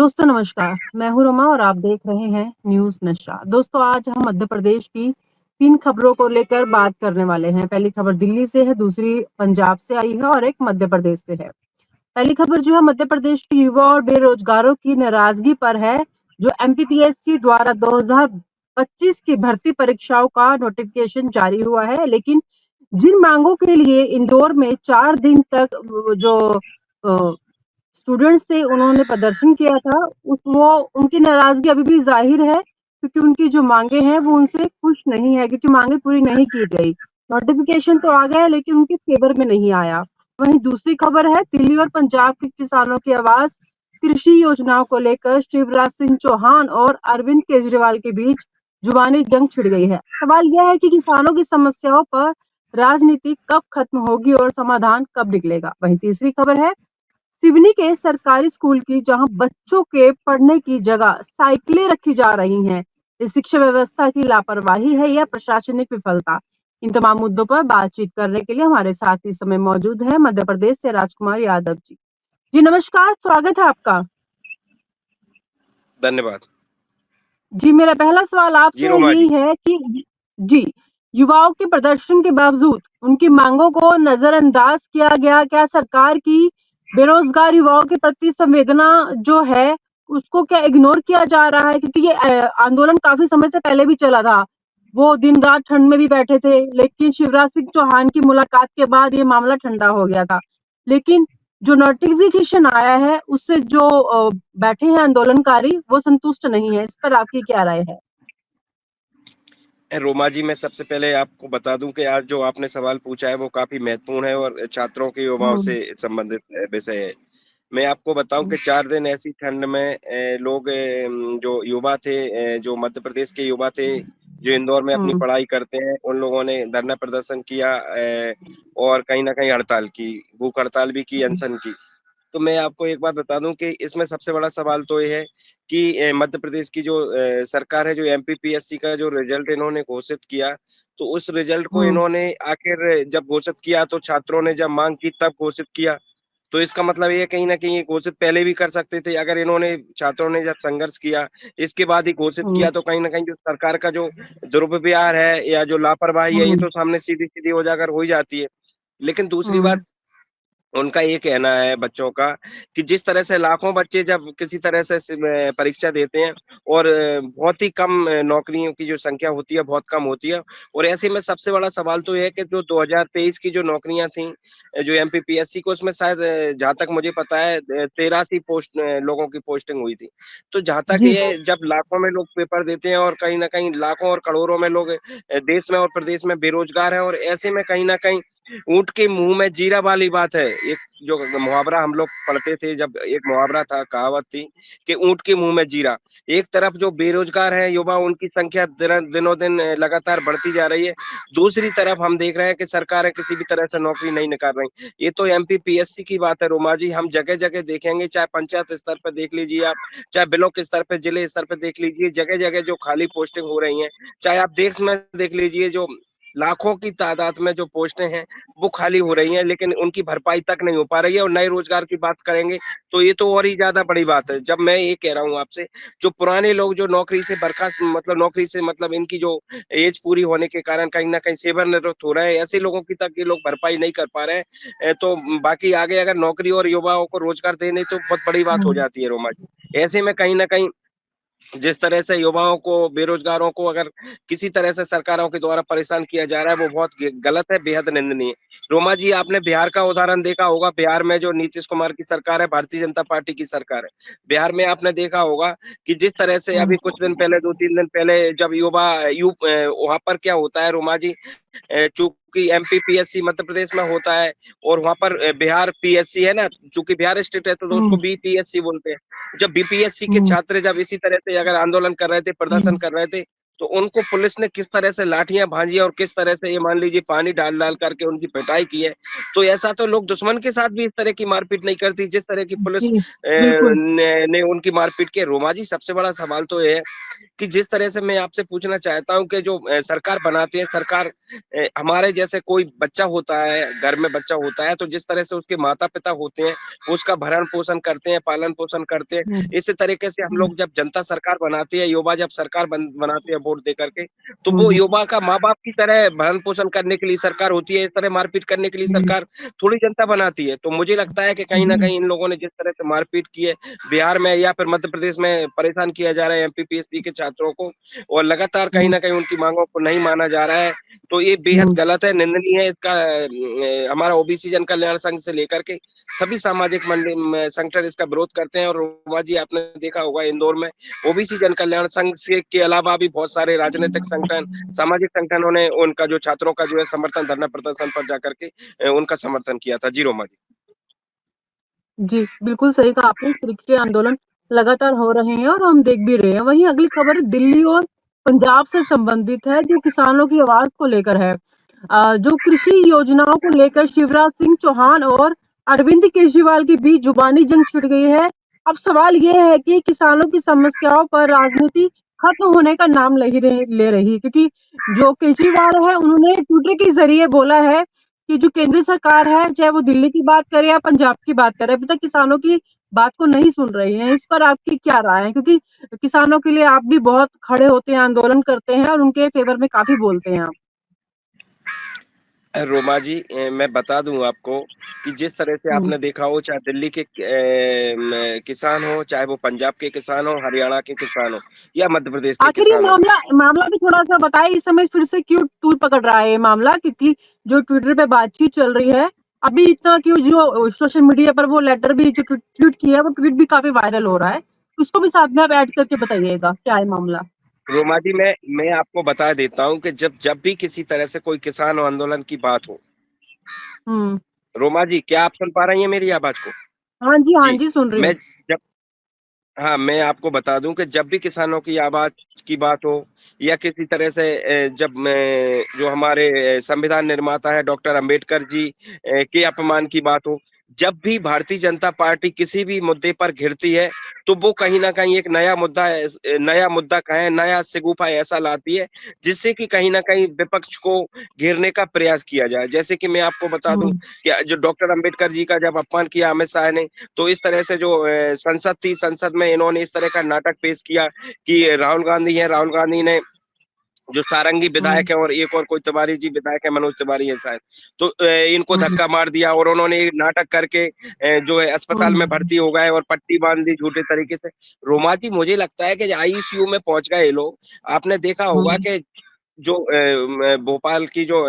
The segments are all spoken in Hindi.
दोस्तों नमस्कार, मैं हूँ रमा और आप देख रहे हैं न्यूज़ नशा। दोस्तों आज हम मध्य प्रदेश की 3 खबरों को लेकर बात करने वाले हैं। पहली खबर दिल्ली से है, दूसरी पंजाब से आई है और एक मध्य प्रदेश से है। पहली खबर जो है मध्य प्रदेश के युवा और बेरोजगारों की नाराजगी पर है, जो एमपीपीएससी द्वारा 2025 की भर्ती परीक्षाओं का नोटिफिकेशन जारी हुआ है, लेकिन जिन मांगों के लिए इंदौर में 4 दिन तक जो स्टूडेंट्स थे उन्होंने प्रदर्शन किया था, वो उनकी नाराजगी अभी भी जाहिर है, क्योंकि उनकी जो मांगे हैं वो उनसे खुश नहीं है, क्योंकि मांगे पूरी नहीं की गई। नोटिफिकेशन तो आ गया है लेकिन उनके फेवर में नहीं आया। वहीं दूसरी खबर है दिल्ली और पंजाब के किसानों की आवाज। कृषि योजनाओं को लेकर शिवराज सिंह चौहान और अरविंद केजरीवाल के बीच जुबानी जंग छिड़ गई है। सवाल यह है कि किसानों की समस्याओं पर राजनीति कब खत्म होगी और समाधान कब निकलेगा। वहीं तीसरी खबर है सिवनी के सरकारी स्कूल की, जहां बच्चों के पढ़ने की जगह साइकिलें रखी जा रही हैं। इस शिक्षा व्यवस्था की लापरवाही है या प्रशासनिक विफलता? इन तमाम मुद्दों पर बातचीत करने के लिए हमारे साथ इस समय मौजूद है मध्य प्रदेश से राजकुमार यादव जी। जी नमस्कार, स्वागत है आपका। धन्यवाद। जी मेरा पहला सवाल जी आपसे रोमा जी। यही है कि जी युवाओं के प्रदर्शन के बावजूद उनकी मांगों को नजरअंदाज किया गया। क्या सरकार की बेरोजगार युवाओं के प्रति संवेदना जो है उसको क्या इग्नोर किया जा रहा है? क्योंकि ये आंदोलन काफी समय से पहले भी चला था, वो दिन रात ठंड में भी बैठे थे, लेकिन शिवराज सिंह चौहान की मुलाकात के बाद ये मामला ठंडा हो गया था। लेकिन जो नोटिफिकेशन आया है उससे जो बैठे हैं आंदोलनकारी वो संतुष्ट नहीं है। इस पर आपकी क्या राय है? रोमा जी, मैं सबसे पहले आपको बता दूं कि आज जो आपने सवाल पूछा है वो काफ़ी महत्वपूर्ण है और छात्रों के युवाओं हम्म, से संबंधित विषय है। मैं आपको बताऊं कि 4 दिन ऐसी ठंड में लोग जो युवा थे, जो मध्य प्रदेश के युवा थे, जो इंदौर में अपनी हम्म, पढ़ाई करते हैं, उन लोगों ने धरना प्रदर्शन किया और कहीं न कहीं हड़ताल की, भूख हड़ताल भी की, हम्म, अनशन की। तो मैं आपको एक बात बता दूँ कि इसमें सबसे बड़ा सवाल तो ये है कि मध्य प्रदेश की जो सरकार है, जो एमपीपीएससी का जो रिज़ल्ट इन्होंने घोषित किया, तो उस रिज़ल्ट को हम्म, इन्होंने आखिर जब घोषित किया तो छात्रों ने जब माँग की तब घोषित किया। तो इसका मतलब ये है कहीं न कहीं ये घोषित पहले भी कर सकते थे। अगर इन्होंने छात्रों ने जब संघर्ष किया, इसके बाद ही घोषित हम्म, किया तो कहीं न कहीं जो सरकार का जो दुर्व्यवहार है या जो लापरवाही है, ये हम्म, तो सामने सीधी-सीधी उजागर हो ही जाती है। लेकिन दूसरी हम्म, बात उनका ये कहना है बच्चों का कि जिस तरह से लाखों बच्चे जब किसी तरह से परीक्षा देते हैं और बहुत ही कम नौकरियों की जो संख्या होती है, बहुत कम होती है और ऐसे में सबसे बड़ा सवाल तो ये है कि जो 2023 की जो नौकरियाँ थीं, जो एमपीपीएससी को उसमें शायद जहाँ तक मुझे पता है 83 पोस्ट लोगों की पोस्टिंग हुई थी। तो जहाँ तक जी, ये जब लाखों में लोग पेपर देते हैं और कहीं न कहीं लाखों और करोड़ों में लोग देश में और प्रदेश में बेरोज़गार हैं और ऐसे में कहीं न कहीं ऊँट के मुँह में जीरा वाली बात है। एक जो मुहावरा हम लोग पढ़ते थे, जब एक मुहावरा था, कहावत थी कि ऊँट के मुँह में जीरा। एक तरफ जो बेरोज़गार हैं युवा, उनकी संख्या दिनों-दिन लगातार बढ़ती जा रही है। दूसरी तरफ हम देख रहे हैं कि सरकारें किसी भी तरह से नौकरी नहीं निकाल रही। ये तो एमपीपीएससी की बात है रोमा जी, हम जगह-जगह देखेंगे, चाहे पंचायत स्तर पे देख लीजिए आप, चाहे ब्लॉक स्तर पे, जिले स्तर पे देख लीजिए, जगह-जगह जो खाली पोस्टिंग हो रही हैं, चाहे आप देश में देख लीजिए, जो लाखों की तादाद में जो पोस्टें हैं, वो खाली हो रही हैं, लेकिन उनकी भरपाई तक नहीं हो पा रही है और नए रोज़गार की बात करेंगे, तो ये तो और ही ज़्यादा बड़ी बात है। जब मैं ये कह रहा हूँ आपसे, जो पुराने लोग जो नौकरी से बर्खास्त मतलब नौकरी से मतलब इनकी जो एज पूरी होने के कारण कहीं न कहीं सेवानिवृत्त हो रहे हैं, ऐसे लोगों की तक ये लोग भरपाई नहीं कर पा रहे हैं। तो बाकी आगे अगर नौकरी और युवाओं को रोज़गार देने तो बहुत बड़ी बात हो हुँ, जाती है रोमा जी। ऐसे में कहीं न कहीं जिस तरह से युवाओं को, बेरोज़गारों को अगर किसी तरह से सरकारों के द्वारा परेशान किया जा रहा है, वो बहुत ग गलत है, बेहद निंदनीय है। रोमा जी, आपने बिहार का उदाहरण देखा होगा, बिहार में जो नीतीश कुमार की सरकार है, भारतीय जनता पार्टी की सरकार है। बिहार में आपने देखा होगा कि जिस तरह से हुँ, अभी कुछ दिन पहले, 2-3 दिन पहले जब वहाँ पर क्या होता है रोमा जी, चूँकि एमपीपीएससी मध्य प्रदेश में होता है और वहाँ पर बिहार पीएससी है ना, चूँकि बिहार स्टेट है तो उसको हुँ, बीपीएससी बोलते हैं। जब बीपीएससी के हुँ, छात्र जब इसी तरह से अगर आंदोलन कर रहे थे, प्रदर्शन हुँ, कर रहे थे, तो उनको पुलिस ने किस तरह से लाठियाँ भाँजी और किस तरह से ये मान लीजिए पानी डाल-डाल करके उनकी पिटाई की है। तो ऐसा तो लोग दुश्मन के साथ भी इस तरह की मारपीट नहीं करती, जिस तरह की पुलिस जी, बिल्कुल। ने उनकी मारपीट की है। रोमा जी, सबसे बड़ा सवाल तो ये है कि जिस तरह से मैं आपसे पूछना चाहता हूँ कि जो सरकार बनाती है, सरकार हमारे जैसे कोई बच्चा होता है, घर में बच्चा होता है, तो जिस तरह से उसके माता-पिता होते हैं, वो उसका भरण-पोषण करते हैं, पालन-पोषण करते हैं। हुँ, इसी तरीके से हम हुँ, लोग जब जनता सरकार बनाती है, युवा जब सरकार बनाते हैं वोट दे करके, तो हुँ, वो हुँ, युवा का माँ-बाप की तरह भरण-पोषण करने के लिए सरकार होती है, इस तरह मारपीट करने के लिए जी, सरकार थोड़ी जनता बनाती है। तो मुझे लगता है कि कहीं न जी, कहीं इन लोगों ने जिस तरह से मारपीट की है, बिहार में या फिर मध्य प्रदेश में परेशान किया जा रहा है एमपीपीएससी के छात्रों को और लगातार कहीं हुँ, न कहीं उनकी माँगों को नहीं माना जा रहा है, तो ये बेहद हुँ, गलत है, निंदनीय है। इसका हमारा ओबीसी जन कल्याण संघ से लेकर के सभी सामाजिक संगठन इसका विरोध करते हैं और रोमा जी, आपने देखा होगा इंदौर में ओबीसी जन कल्याण संघ से के अलावा भी बहुत सारे राजनीतिक संगठन, सामाजिक संगठनों ने उनका जो छात्रों का जो है समर्थन धरना प्रदर्शन पर जाकर के उनका समर्थन किया था। जी, रोमा जी। जी, बिल्कुल सही कहा आपने, इस तरीके के आंदोलन लगातार हो रहे हैं और हम देख भी रहे हैं। वहीं अगली खबर दिल्ली और पंजाब से संबंधित है, जो किसानों की आवाज़ को लेकर है। जो कृषि योजनाओं को लेकर शिवराज सिंह चौहान और अरविंद केजरीवाल के बीच जुबानी जंग छिड़ गई है। अब सवाल ये है कि किसानों की समस्याओं पर राजनीति खत्म होने का नाम ले रही है, क्योंकि जो केजरीवाल है उन्होंने ट्विटर के ज़रिए बोला है कि जो केंद्र सरकार है, चाहे वो दिल्ली की बात करे या पंजाब की बात करे, अभी तक किसानों की बात को नहीं सुन रही है। इस पर आपकी क्या राय है? क्योंकि किसानों के लिए आप भी बहुत खड़े होते हैं, आंदोलन करते हैं और उनके फ़ेवर में काफ़ी बोलते हैं आप। रोमा जी, मैं बता दूँ आपको कि जिस तरह से हुँ। आपने देखा हो चाहे दिल्ली के किसान हो, चाहे वो पंजाब के किसान हो, हरियाणा के किसान हो या मध्य प्रदेश के आखिर ये किसान हो। मामला मामला भी थोड़ा-सा बताएँ, इस समय फिर से क्यों तूल पकड़ रहा है ये मामला? क्योंकि जो ट्विटर पे बातचीत चल रही है, अभी इतना क्यों, जो सोशल मीडिया पर वो लेटर भी जो ट्वीट किया है, वो ट्वीट भी काफ़ी वायरल हो रहा है। उसको भी साथ में आप ऐड करके बताइएगा, क्या है मामला? रोमा जी, मैं आपको बता देता हूँ कि जब जब भी किसी तरह से कोई किसान आंदोलन की बात हो, हुँ। रोमा जी, क्या आप सुन पा रही हैं मेरी आवाज़ को? हाँ जी, जी, सुन रही मैं हूँ। जब हाँ, मैं आपको बता दूँ कि जब भी किसानों की आवाज़ की बात हो या किसी तरह से जब मैं जो हमारे संविधान निर्माता हैं डॉक्टर अंबेडकर जी के अपमान की बात हो, जब भी भारतीय जनता पार्टी किसी भी मुद्दे पर घिरती है, तो वो कहीं न कहीं एक नया मुद्दा कहें, नया शगुफा ऐसा लाती है, जिससे कि कहीं न कहीं विपक्ष को घेरने का प्रयास किया जाए। जैसे कि मैं आपको बता दूँ हुँ, कि जो डॉक्टर अंबेडकर जी का जब अपमान किया अमित शाह ने, तो इस तरह से जो संसद थी, संसद में इन्होंने इस तरह का नाटक पेश किया कि राहुल गांधी हैं, राहुल गांधी ने जो सारंगी हुँ, विधायक है और एक और कोई तिवारी जी विधायक है, मनोज तिवारी है शायद। तो इनको हुँ, धक्का मार दिया और उन्होंने नाटक करके जो है अस्पताल में हुँ, भर्ती हो गए और पट्टी बाँध दी झूठे तरीके से। रोमा जी, मुझे लगता है कि आईसीयू में पहुँच गए ये लोग। आपने देखा होगा हुँ, कि जो भोपाल की जो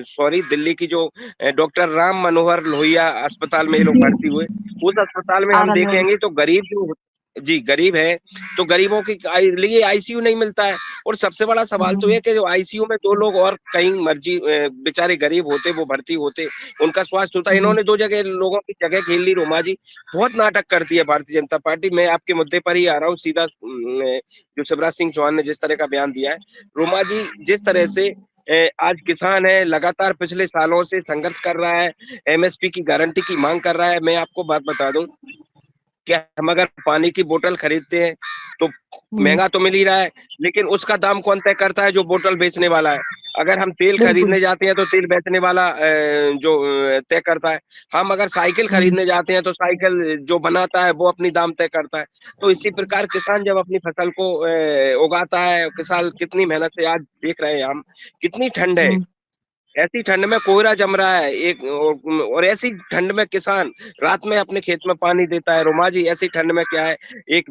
सॉरी दिल्ली की जो डॉक्टर राम मनोहर लोहिया अस्पताल में ये लोग जी, भर्ती हुए। उस अस्पताल में हम आरएमएल। देखेंगे तो गरीब जो जी, गरीब है, तो गरीबों के लिए आईसीयू नहीं मिलता है और सबसे बड़ा सवाल तो ये हुँ, है कि जो आईसीयू में 2 लोग और कहीं मर्जी बेचारे गरीब होते, वो भर्ती होते, उनका स्वास्थ्य होता। हुँ, इन्होंने 2 जगह लोगों की जगह घेर ली रोमा जी। बहुत नाटक करती है भारतीय जनता पार्टी। मैं आपके मुद्दे पर ही आ रहा हूँ सीधा जो शिवराज सिंह चौहान ने जिस तरह का बयान दिया है। रोमा जी, जिस तरह से आज किसान है, लगातार पिछले सालों से संघर्ष कर रहा है, एमएसपी की गारंटी की माँग कर रहा है। मैं आपको बात बता दूँ कि हम अगर पानी की बोतल खरीदते हैं, तो हुँ, महँगा तो मिल ही रहा है, लेकिन उसका दाम कौन तय करता है? जो बोतल बेचने वाला है। अगर हम तेल बिल्कुल। खरीदने जाते हैं, तो तेल बेचने वाला जो तय करता है। हम अगर साइकिल हुँ, खरीदने जाते हैं, तो साइकिल जो बनाता है, वो अपनी दाम तय करता है। तो इसी प्रकार किसान जब अपनी फसल को उगाता है, किसान कितनी मेहनत से आज देख रहे हैं हम, कितनी ठंड है। हुँ, ऐसी ठंड में कोहरा जम रहा है एक और ऐसी ठंड में किसान रात में अपने खेत में पानी देता है। रोमा जी, ऐसी ठंड में क्या है एक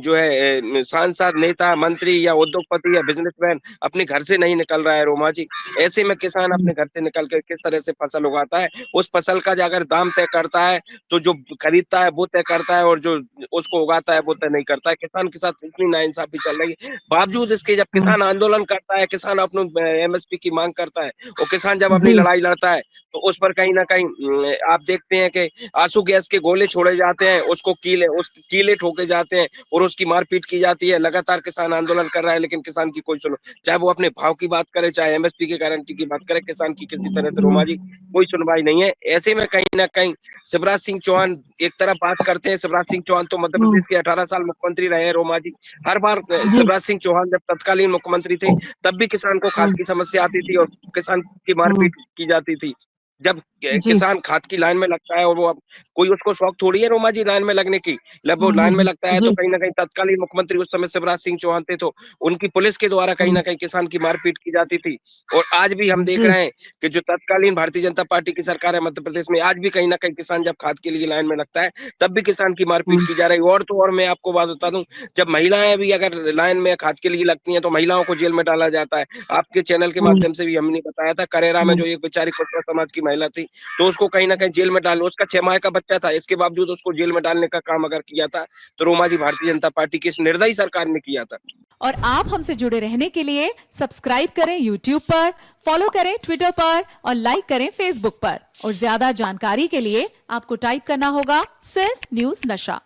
जो है सांसद, नेता, मंत्री या उद्योगपति या बिज़नेसमैन अपने घर से नहीं निकल रहा है रोमा जी। ऐसे में किसान हुँ, अपने घर से निकल के किस तरह से फसल उगाता है, उस फसल का जो अगर दाम तय करता है, तो जो खरीदता है वो तय करता है और जो उसको उगाता है वो तय नहीं करता है। किसान के साथ इतनी नाइंसाफ़ी चल रही है। बावजूद इसके जब हुँ, किसान आंदोलन करता है, किसान अपने एमएसपी की माँग करता है और किसान जब अपनी जी, लड़ाई लड़ता है, तो उस पर कहीं न कहीं आप देखते हैं कि आँसू गैस के गोले छोड़े जाते हैं, उसको कीले ठोके जाते हैं और उसकी मारपीट की जाती है। लगातार किसान आंदोलन कर रहा है, लेकिन किसान की कोई चाहे वो अपने भाव की बात करे, चाहे एमएसपी की गारंटी की बात करे, किसान की किसी तरह से रोमा जी कोई सुनवाई नहीं है। ऐसे में कहीं न कहीं शिवराज सिंह चौहान एक तरफ बात करते हैं, शिवराज सिंह चौहान तो मध्य हुँ, प्रदेश के 18 साल मुख्यमंत्री रहे हैं रोमा जी। हर बार जी, शिवराज सिंह चौहान जब तत्कालीन मुख्यमंत्री थे, तब भी किसान को खाद हुँ, की समस्या आती थी और किसान की हुँ, मारपीट की जाती थी। जब जी, किसान खाद की लाइन में लगता है और वो अब कोई उसको शौक थोड़ी है रोमा जी लाइन में लगने की। जब वो हुँ, हुँ, लाइन में हुँ, लगता है तो जी, कहीं न कहीं तत्कालीन मुख्यमंत्री उस समय शिवराज सिंह चौहान थे, तो उनकी पुलिस के द्वारा कहीं हुँ, न कहीं किसान की मारपीट की जाती थी। और आज भी हम देख जी, रहे हैं कि जो तत्कालीन भारतीय जनता पार्टी की सरकार है मध्य प्रदेश में, आज भी कहीं न कहीं किसान जब खाद के लिए लाइन में लगता है, तब भी किसान की मारपीट हुँ, की जा रही है। और तो और मैं आपको बात बता दूँ, जब महिलाएँ भी अगर लाइन में खाद के लिए लगती हैं, तो महिलाओं को जेल में डाला जाता है। आपके चैनल के हुँ, माध्यम से भी हमने बताया था, करेरा में हुँ, जो एक बेचारी कुर्मा समाज की महिला थी, तो उसको कहीं न कहीं जेल में डाल उसका 6 माह का बच्चा था, इसके बावजूद उसको जेल में डालने का काम अगर किया था, तो रोमा जी भारतीय जनता पार्टी की इस निर्दयी सरकार ने किया था। और आप हमसे जुड़े रहने के लिए सब्सक्राइब करें YouTube पर, फॉलो करें ट्विटर पर और लाइक करें फेसबुक पर। और ज्यादा जानकारी के लिए आपको टाइप करना होगा सिर्फ न्यूज नशा।